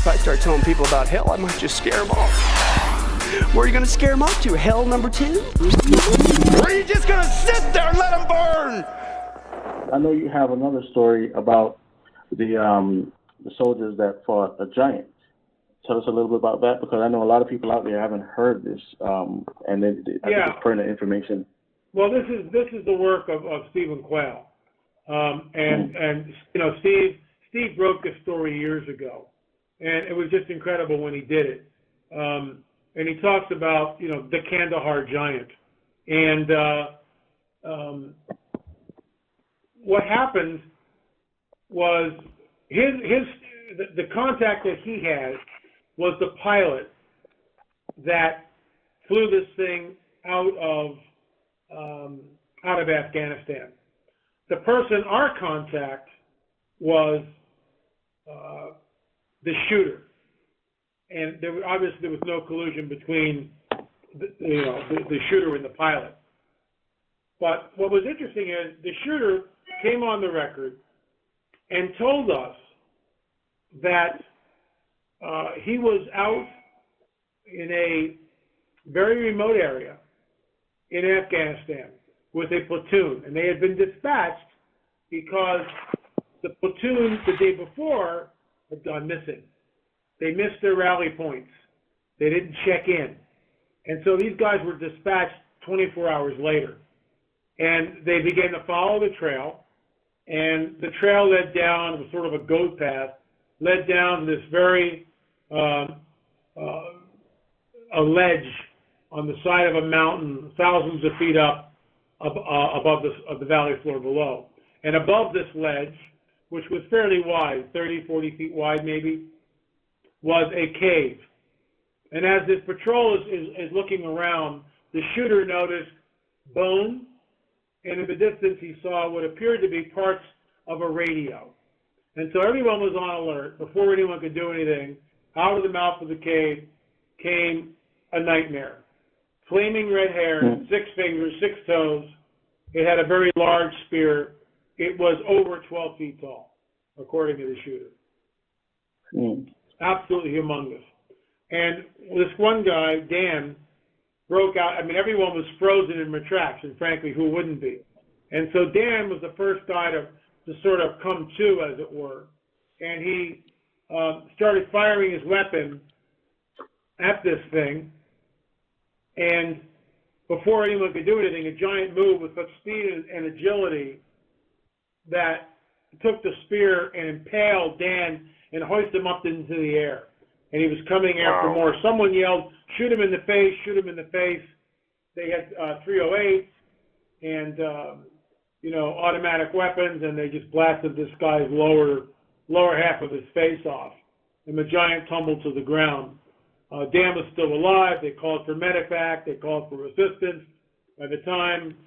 if I start telling people about hell, I might just scare them off. Where are you going to scare them off to? Hell number 2? Or are you just going to sit there and let them burn? I know you have another story about the soldiers that fought a giant. Tell us a little bit about that, because I know a lot of people out there haven't heard this, and I think it's pertinent information. Well, this is the work of Stephen Quayle, and you know, Steve broke this story years ago, and it was just incredible when he did it. And he talks about, you know, the Khandahar giant, and what happened was the contact that he had was the pilot that flew this thing out of Afghanistan. The person, our contact, was the shooter, and obviously there was no collusion between the shooter and the pilot. But what was interesting is the shooter came on the record and told us that he was out in a very remote area in Afghanistan with a platoon, and they had been dispatched because the platoon the day before had gone missing. They missed their rally points. They didn't check in. And so these guys were dispatched 24 hours later. And they began to follow the trail, and the trail led down, it was sort of a goat path, led down this very a ledge on the side of a mountain, thousands of feet up above the valley floor below. And above this ledge, which was fairly wide, 30, 40 feet wide maybe, was a cave. And as this patrol is looking around, the shooter noticed bone, and in the distance he saw what appeared to be parts of a radio. And so everyone was on alert. Before anyone could do anything, out of the mouth of the cave came a nightmare. Flaming red hair, 6 fingers, 6 toes. It had a very large spear. It was over 12 feet tall, according to the shooter. Absolutely humongous. And this one guy, Dan, broke out. I mean, everyone was frozen in retraction, frankly, who wouldn't be? And so Dan was the first guy to sort of come to, as it were. And he started firing his weapon at this thing. And before anyone could do anything, a giant moved with such speed and agility that took the spear and impaled Dan and hoisted him up into the air. And he was coming after more. Someone yelled, "Shoot him in the face, shoot him in the face." They had 308s and, automatic weapons, and they just blasted this guy's lower half of his face off. And the giant tumbled to the ground. Dan was still alive. They called for medevac. They called for assistance. By the time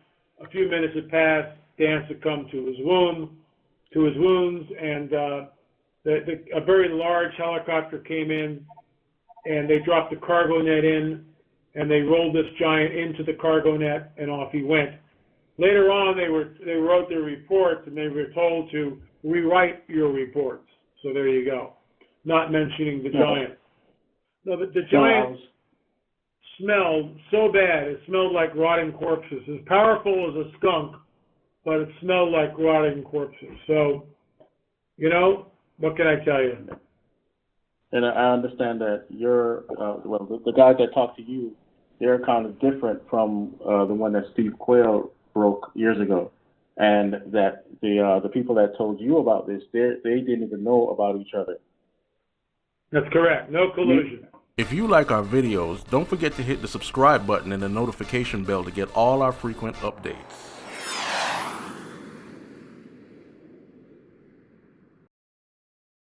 a few minutes had passed, Dan succumbed to his wounds, and a very large helicopter came in, and they dropped the cargo net in, and they rolled this giant into the cargo net, and off he went. Later on, they wrote their reports, and they were told to rewrite your reports. So there you go. Not mentioning the giant. No, but the giant smelled so bad. It smelled like rotting corpses. As powerful as a skunk, but it smelled like rotting corpses. So, what can I tell you? And I understand that the guys that talk to you, they're kind of different from the one that Steve Quayle broke years ago, and that the people that told you about this, they didn't even know about each other. That's correct. No collusion. If you like our videos, don't forget to hit the subscribe button and the notification bell to get all our frequent updates.